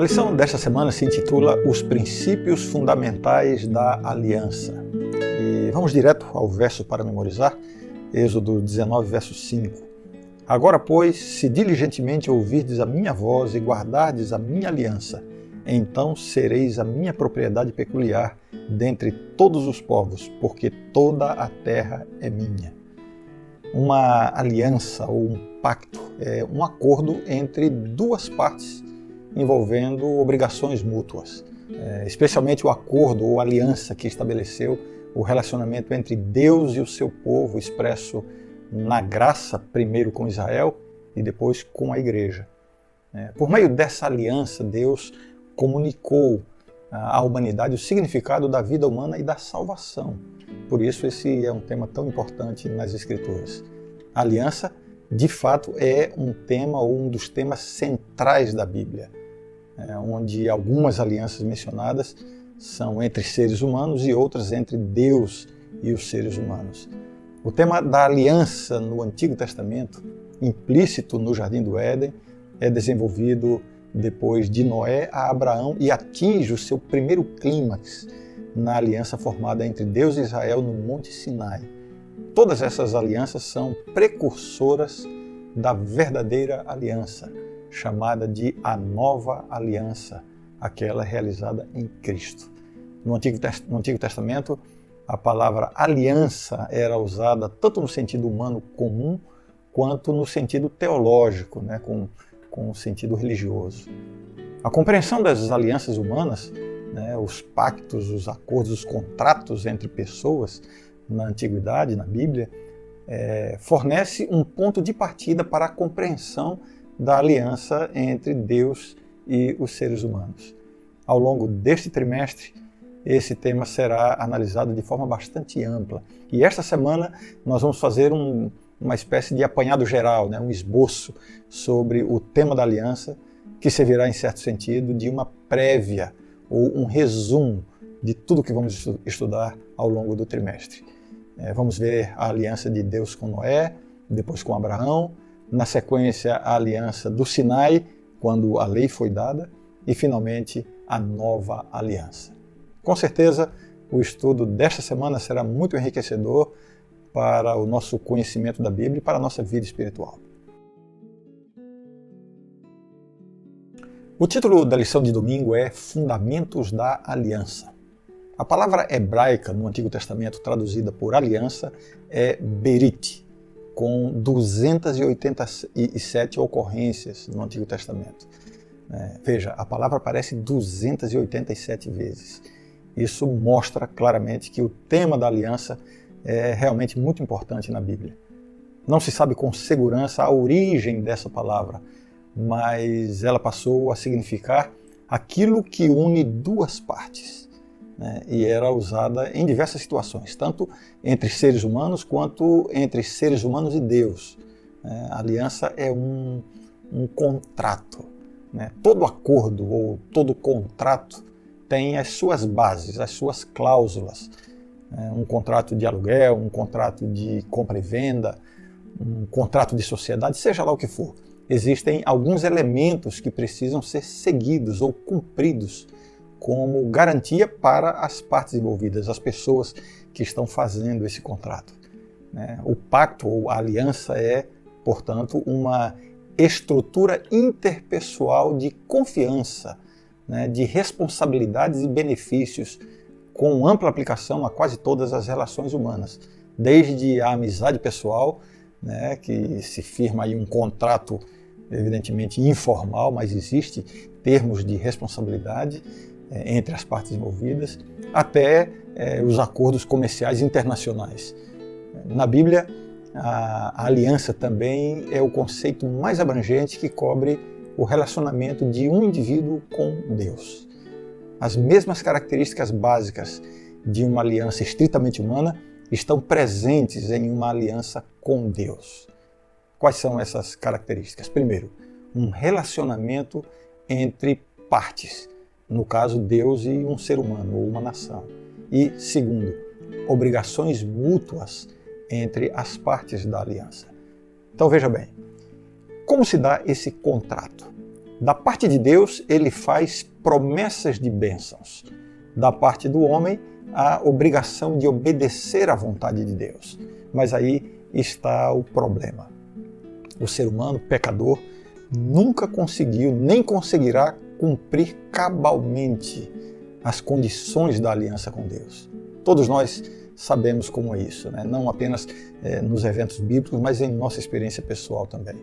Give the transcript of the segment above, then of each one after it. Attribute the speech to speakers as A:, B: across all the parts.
A: lição desta semana se intitula Os Princípios Fundamentais da Aliança. E vamos direto ao verso para memorizar, Êxodo 19, verso 5. Agora, pois, se diligentemente ouvirdes a minha voz e guardardes a minha aliança, então sereis a minha propriedade peculiar dentre todos os povos, porque toda a terra é minha. Uma aliança ou um pacto é um acordo entre duas partes envolvendo obrigações mútuas, especialmente o acordo ou aliança que estabeleceu o relacionamento entre Deus e o seu povo, expresso na graça, primeiro com Israel e depois com a igreja. Por meio dessa aliança, Deus comunicou à humanidade o significado da vida humana e da salvação. Por isso, esse é um tema tão importante nas Escrituras. A aliança, de fato, é um tema ou um dos temas centrais da Bíblia, onde algumas alianças mencionadas são entre seres humanos e outras entre Deus e os seres humanos. O tema da aliança no Antigo Testamento, implícito no Jardim do Éden, é desenvolvido depois de Noé a Abraão e atinge o seu primeiro clímax na aliança formada entre Deus e Israel no Monte Sinai. Todas essas alianças são precursoras da verdadeira aliança, chamada de a Nova Aliança, aquela realizada em Cristo. No Antigo Testamento, a palavra aliança era usada tanto no sentido humano comum, quanto no sentido teológico, com o sentido religioso. A compreensão das alianças humanas, os pactos, os acordos, os contratos entre pessoas na Antiguidade, na Bíblia, fornece um ponto de partida para a compreensão da aliança entre Deus e os seres humanos. Ao longo deste trimestre, esse tema será analisado de forma bastante ampla. E esta semana nós vamos fazer uma espécie de apanhado geral, um esboço sobre o tema da aliança, que servirá, em certo sentido, de uma prévia ou um resumo de tudo que vamos estudar ao longo do trimestre. Vamos ver a aliança de Deus com Noé, depois com Abraão, na sequência a aliança do Sinai, quando a lei foi dada, e finalmente a nova aliança. Com certeza, o estudo desta semana será muito enriquecedor para o nosso conhecimento da Bíblia e para a nossa vida espiritual. O título da lição de domingo é Fundamentos da Aliança. A palavra hebraica no Antigo Testamento traduzida por aliança é berit, com 287 ocorrências no Antigo Testamento. Veja, a palavra aparece 287 vezes. Isso mostra claramente que o tema da aliança é realmente muito importante na Bíblia. Não se sabe com segurança a origem dessa palavra, mas ela passou a significar aquilo que une duas partes, e era usada em diversas situações, tanto entre seres humanos quanto entre seres humanos e Deus. A aliança é um contrato. Todo acordo ou todo contrato tem as suas bases, as suas cláusulas. Um contrato de aluguel, um contrato de compra e venda, um contrato de sociedade, seja lá o que for. Existem alguns elementos que precisam ser seguidos ou cumpridos como garantia para as partes envolvidas, as pessoas que estão fazendo esse contrato. O pacto ou a aliança é, portanto, uma estrutura interpessoal de confiança, de responsabilidades e benefícios com ampla aplicação a quase todas as relações humanas, desde a amizade pessoal, que se firma aí um contrato evidentemente informal, mas existe termos de responsabilidade entre as partes envolvidas, até os acordos comerciais internacionais. Na Bíblia, a aliança também é o conceito mais abrangente que cobre o relacionamento de um indivíduo com Deus. As mesmas características básicas de uma aliança estritamente humana estão presentes em uma aliança com Deus. Quais são essas características? Primeiro, um relacionamento entre partes, no caso Deus e um ser humano ou uma nação. E segundo, obrigações mútuas entre as partes da aliança. Então veja bem, como se dá esse contrato? Da parte de Deus, ele faz promessas de bênçãos. Da parte do homem, a obrigação de obedecer à vontade de Deus. Mas aí está o problema. O ser humano, pecador, nunca conseguiu, nem conseguirá cumprir cabalmente as condições da aliança com Deus. Todos nós sabemos como é isso, né? Não apenas nos eventos bíblicos, mas em nossa experiência pessoal também.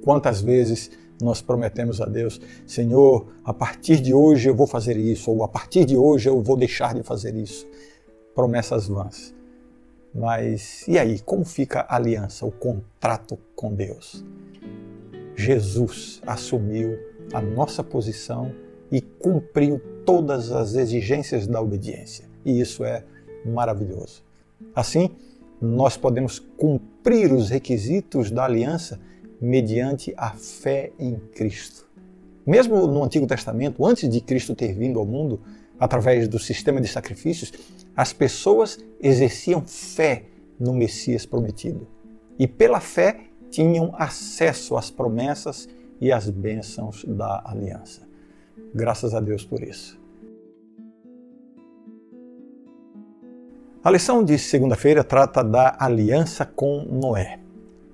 A: Quantas vezes nós prometemos a Deus, Senhor, a partir de hoje eu vou fazer isso, ou a partir de hoje eu vou deixar de fazer isso. Promessas vãs. Mas e aí, como fica a aliança, o contrato com Deus? Jesus assumiu a nossa posição e cumpriu todas as exigências da obediência. E isso é maravilhoso. Assim, nós podemos cumprir os requisitos da aliança mediante a fé em Cristo. Mesmo no Antigo Testamento, antes de Cristo ter vindo ao mundo, através do sistema de sacrifícios, as pessoas exerciam fé no Messias prometido. E pela fé tinham acesso às promessas e às bênçãos da aliança. Graças a Deus por isso. A lição de segunda-feira trata da aliança com Noé.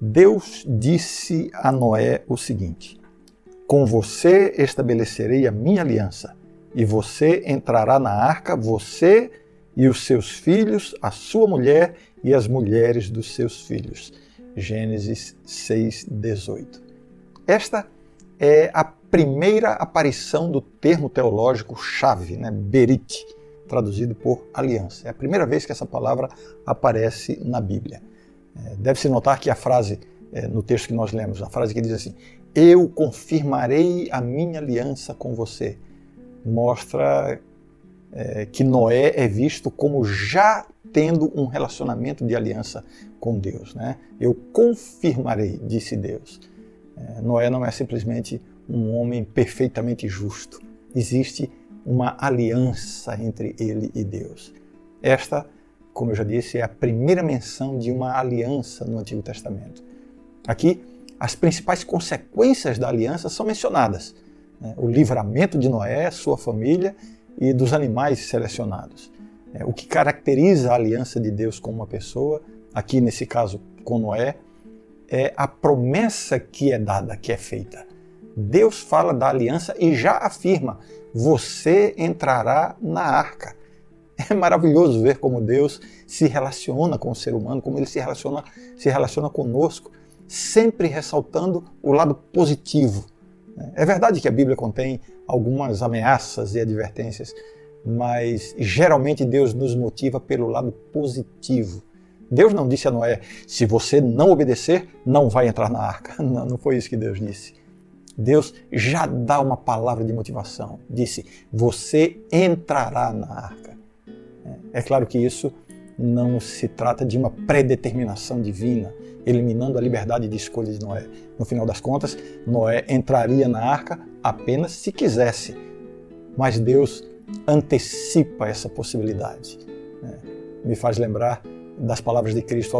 A: Deus disse a Noé o seguinte: com você estabelecerei a minha aliança, e você entrará na arca, você e os seus filhos, a sua mulher e as mulheres dos seus filhos. Gênesis 6:18. Esta é a primeira aparição do termo teológico chave, Berit, traduzido por aliança. É a primeira vez que essa palavra aparece na Bíblia. Deve-se notar que a frase, no texto que nós lemos, a frase que diz assim, eu confirmarei a minha aliança com você, mostra que Noé é visto como já tendo um relacionamento de aliança com Deus. Eu confirmarei, disse Deus. Noé não é simplesmente um homem perfeitamente justo. Existe uma aliança entre ele e Deus. Esta, como eu já disse, é a primeira menção de uma aliança no Antigo Testamento. Aqui, as principais consequências da aliança são mencionadas. O livramento de Noé, sua família e dos animais selecionados. O que caracteriza a aliança de Deus com uma pessoa, aqui nesse caso com Noé, é a promessa que é dada, que é feita. Deus fala da aliança e já afirma, você entrará na arca. É maravilhoso ver como Deus se relaciona com o ser humano, como ele se relaciona conosco, sempre ressaltando o lado positivo. É verdade que a Bíblia contém algumas ameaças e advertências, mas geralmente Deus nos motiva pelo lado positivo. Deus não disse a Noé, se você não obedecer, não vai entrar na arca. Não foi isso que Deus disse. Deus já dá uma palavra de motivação. Disse, você entrará na arca. É claro que isso não se trata de uma predeterminação divina, eliminando a liberdade de escolha de Noé. No final das contas, Noé entraria na arca apenas se quisesse. Mas Deus antecipa essa possibilidade. Me faz lembrar das palavras de Cristo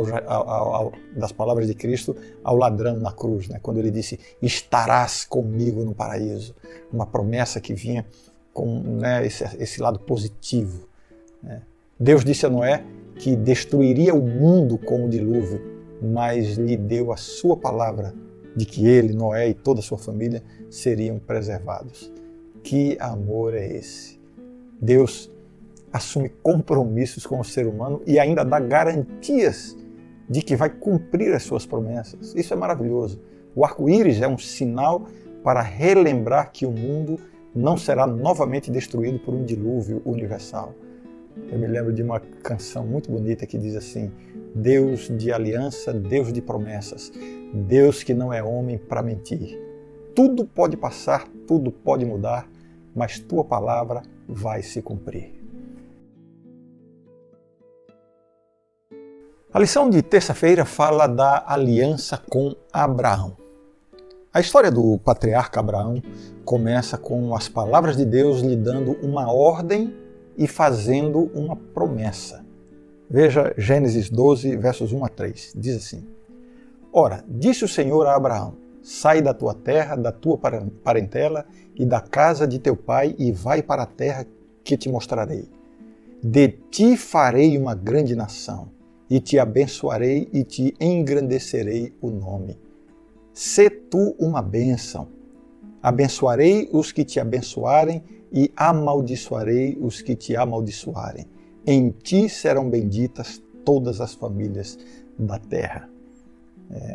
A: ao ladrão na cruz, quando ele disse, estarás comigo no paraíso. Uma promessa que vinha com esse lado positivo. Deus disse a Noé que destruiria o mundo com o dilúvio, mas lhe deu a sua palavra de que ele, Noé e toda a sua família seriam preservados. Que amor é esse? Deus assume compromissos com o ser humano e ainda dá garantias de que vai cumprir as suas promessas. Isso é maravilhoso. O arco-íris é um sinal para relembrar que o mundo não será novamente destruído por um dilúvio universal. Eu me lembro de uma canção muito bonita que diz assim, Deus de aliança, Deus de promessas, Deus que não é homem para mentir. Tudo pode passar, tudo pode mudar, mas tua palavra vai se cumprir. A lição de terça-feira fala da aliança com Abraão. A história do patriarca Abraão começa com as palavras de Deus lhe dando uma ordem e fazendo uma promessa. Veja Gênesis 12, versos 1 a 3. Diz assim, ora, disse o Senhor a Abraão, sai da tua terra, da tua parentela e da casa de teu pai e vai para a terra que te mostrarei. De ti farei uma grande nação, e te abençoarei e te engrandecerei o nome. Sê tu uma bênção. Abençoarei os que te abençoarem e amaldiçoarei os que te amaldiçoarem. Em ti serão benditas todas as famílias da terra.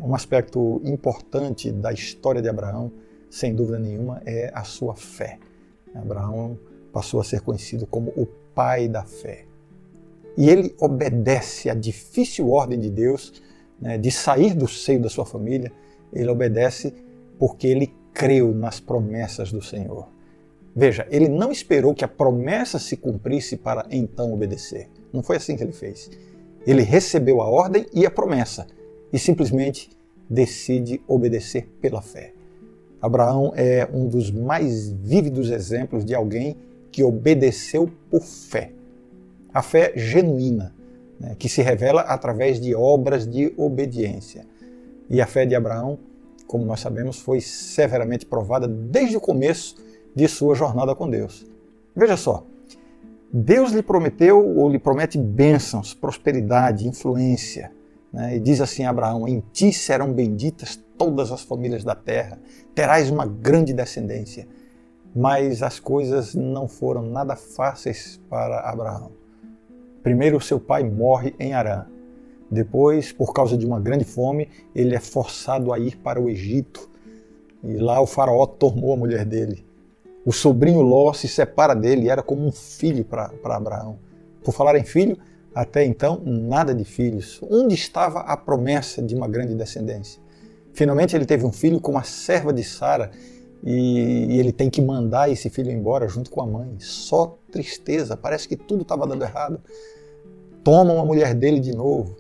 A: Um aspecto importante da história de Abraão, sem dúvida nenhuma, é a sua fé. Abraão passou a ser conhecido como o pai da fé. E ele obedece à difícil ordem de Deus, de sair do seio da sua família. Ele obedece porque ele creu nas promessas do Senhor. Veja, ele não esperou que a promessa se cumprisse para então obedecer. Não foi assim que ele fez. Ele recebeu a ordem e a promessa e simplesmente decide obedecer pela fé. Abraão é um dos mais vívidos exemplos de alguém que obedeceu por fé. A fé genuína, que se revela através de obras de obediência. E a fé de Abraão, como nós sabemos, foi severamente provada desde o começo de sua jornada com Deus. Veja só, Deus lhe prometeu ou lhe promete bênçãos, prosperidade, influência. E diz assim a Abraão: em ti serão benditas todas as famílias da terra, terás uma grande descendência. Mas as coisas não foram nada fáceis para Abraão. Primeiro, seu pai morre em Harã. Depois, por causa de uma grande fome, ele é forçado a ir para o Egito. E lá o faraó tomou a mulher dele. O sobrinho Ló se separa dele e era como um filho para Abraão. Por falar em filho, até então, nada de filhos. Onde estava a promessa de uma grande descendência? Finalmente ele teve um filho com a serva de Sara e ele tem que mandar esse filho embora junto com a mãe. Só tristeza, parece que tudo estava dando errado. Tomam a mulher dele de novo.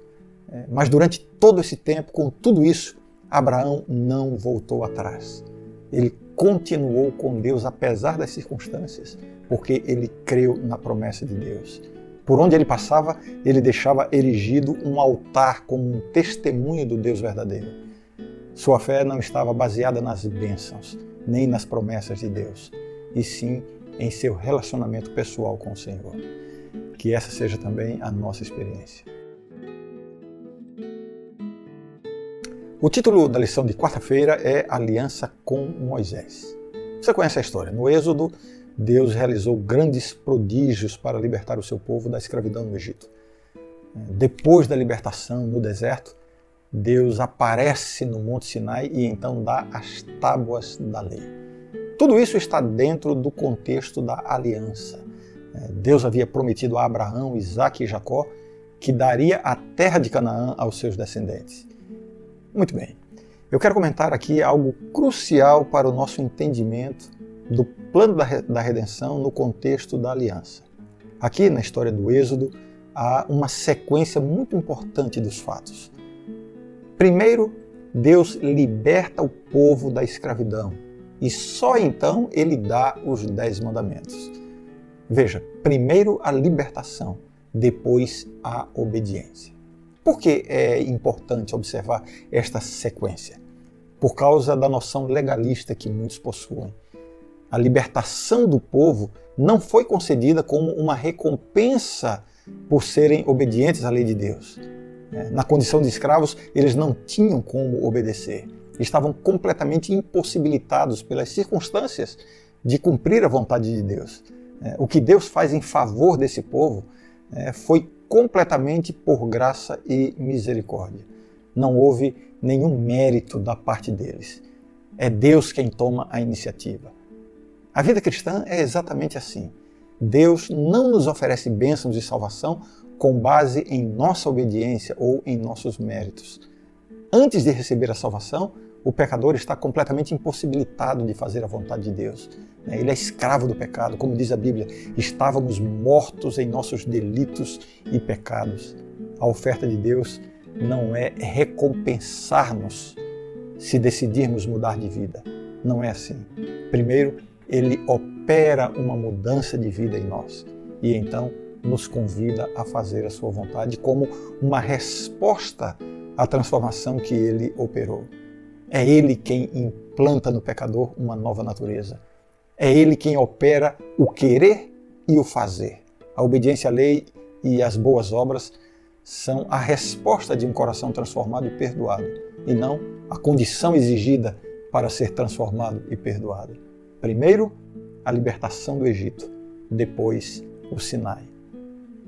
A: Mas durante todo esse tempo, com tudo isso, Abraão não voltou atrás. Ele continuou com Deus apesar das circunstâncias, porque ele creu na promessa de Deus. Por onde ele passava, ele deixava erigido um altar como um testemunho do Deus verdadeiro. Sua fé não estava baseada nas bênçãos, nem nas promessas de Deus, e sim em seu relacionamento pessoal com o Senhor. Que essa seja também a nossa experiência. O título da lição de quarta-feira é Aliança com Moisés. Você conhece a história. No Êxodo, Deus realizou grandes prodígios para libertar o seu povo da escravidão no Egito. Depois da libertação no deserto, Deus aparece no Monte Sinai e então dá as tábuas da lei. Tudo isso está dentro do contexto da aliança. Deus havia prometido a Abraão, Isaque e Jacó que daria a terra de Canaã aos seus descendentes. Muito bem, eu quero comentar aqui algo crucial para o nosso entendimento do plano da redenção no contexto da aliança. Aqui na história do Êxodo há uma sequência muito importante dos fatos. Primeiro, Deus liberta o povo da escravidão e só então ele dá os 10 mandamentos. Veja, primeiro a libertação, depois a obediência. Por que é importante observar esta sequência? Por causa da noção legalista que muitos possuem. A libertação do povo não foi concedida como uma recompensa por serem obedientes à lei de Deus. Na condição de escravos, eles não tinham como obedecer. Estavam completamente impossibilitados pelas circunstâncias de cumprir a vontade de Deus. O que Deus faz em favor desse povo foi completamente por graça e misericórdia. Não houve nenhum mérito da parte deles. É Deus quem toma a iniciativa. A vida cristã é exatamente assim. Deus não nos oferece bênçãos de salvação com base em nossa obediência ou em nossos méritos. Antes de receber a salvação, o pecador está completamente impossibilitado de fazer a vontade de Deus. Ele é escravo do pecado, como diz a Bíblia, estávamos mortos em nossos delitos e pecados. A oferta de Deus não é recompensar-nos se decidirmos mudar de vida. Não é assim. Primeiro, Ele opera uma mudança de vida em nós e então nos convida a fazer a sua vontade como uma resposta à transformação que Ele operou. É Ele quem implanta no pecador uma nova natureza. É Ele quem opera o querer e o fazer. A obediência à lei e as boas obras são a resposta de um coração transformado e perdoado, e não a condição exigida para ser transformado e perdoado. Primeiro, a libertação do Egito, depois o Sinai.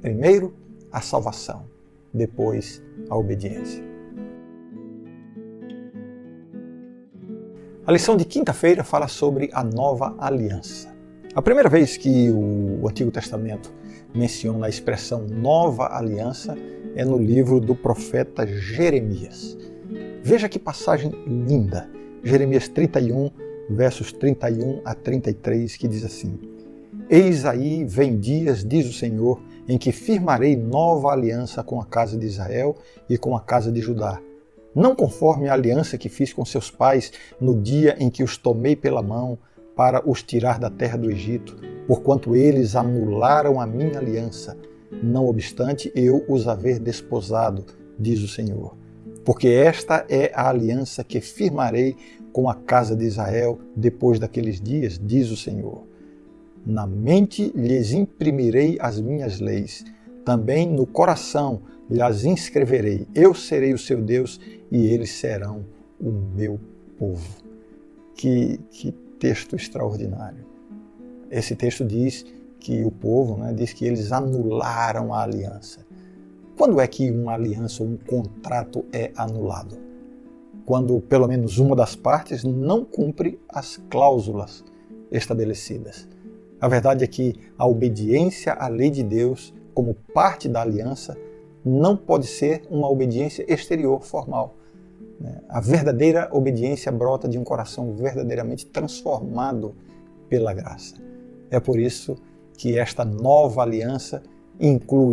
A: Primeiro, a salvação, depois a obediência. A lição de quinta-feira fala sobre a nova aliança. A primeira vez que o Antigo Testamento menciona a expressão nova aliança é no livro do profeta Jeremias. Veja que passagem linda. Jeremias 31, versos 31 a 33, que diz assim: Eis aí vem dias, diz o Senhor, em que firmarei nova aliança com a casa de Israel e com a casa de Judá. Não conforme a aliança que fiz com seus pais no dia em que os tomei pela mão para os tirar da terra do Egito, porquanto eles anularam a minha aliança, não obstante eu os haver desposado, diz o Senhor. Porque esta é a aliança que firmarei com a casa de Israel depois daqueles dias, diz o Senhor. Na mente lhes imprimirei as minhas leis, também no coração lhes inscreverei. Eu serei o seu Deus e eles serão o meu povo. Que texto extraordinário. Esse texto diz que o povo, diz que eles anularam a aliança. Quando é que uma aliança ou um contrato é anulado? Quando pelo menos uma das partes não cumpre as cláusulas estabelecidas. A verdade é que a obediência à lei de Deus, como parte da aliança, não pode ser uma obediência exterior, formal. A verdadeira obediência brota de um coração verdadeiramente transformado pela graça. É por isso que esta nova aliança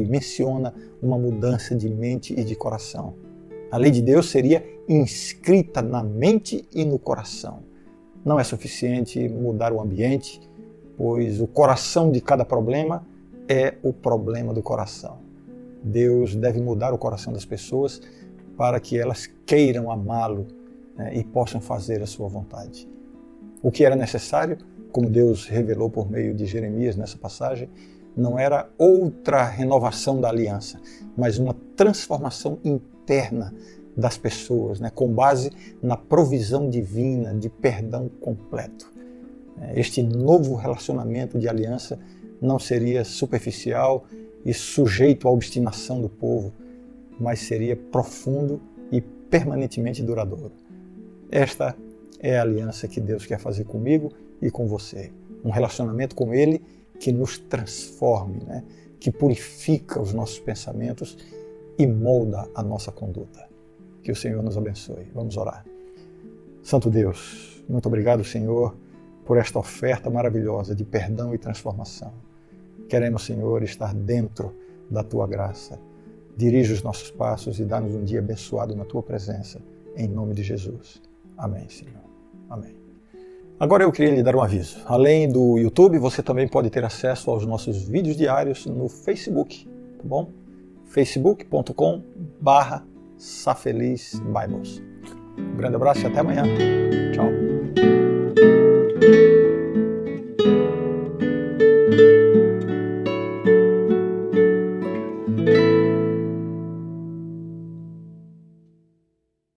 A: menciona uma mudança de mente e de coração. A lei de Deus seria inscrita na mente e no coração. Não é suficiente mudar o ambiente, pois o coração de cada problema é o problema do coração. Deus deve mudar o coração das pessoas para que elas queiram amá-lo e possam fazer a sua vontade. O que era necessário, como Deus revelou por meio de Jeremias nessa passagem, não era outra renovação da aliança, mas uma transformação interna das pessoas, com base na provisão divina de perdão completo. Este novo relacionamento de aliança não seria superficial e sujeito à obstinação do povo, mas seria profundo e permanentemente duradouro. Esta é a aliança que Deus quer fazer comigo e com você. Um relacionamento com Ele que nos transforme, que purifica os nossos pensamentos e molda a nossa conduta. Que o Senhor nos abençoe. Vamos orar. Santo Deus, muito obrigado, Senhor, por esta oferta maravilhosa de perdão e transformação. Queremos, Senhor, estar dentro da Tua graça. Dirige os nossos passos e dá-nos um dia abençoado na Tua presença. Em nome de Jesus. Amém, Senhor. Amém. Agora eu queria lhe dar um aviso. Além do YouTube, você também pode ter acesso aos nossos vídeos diários no Facebook, tá bom? facebook.com/SaFelizBibles. Um grande abraço e até amanhã. Tchau.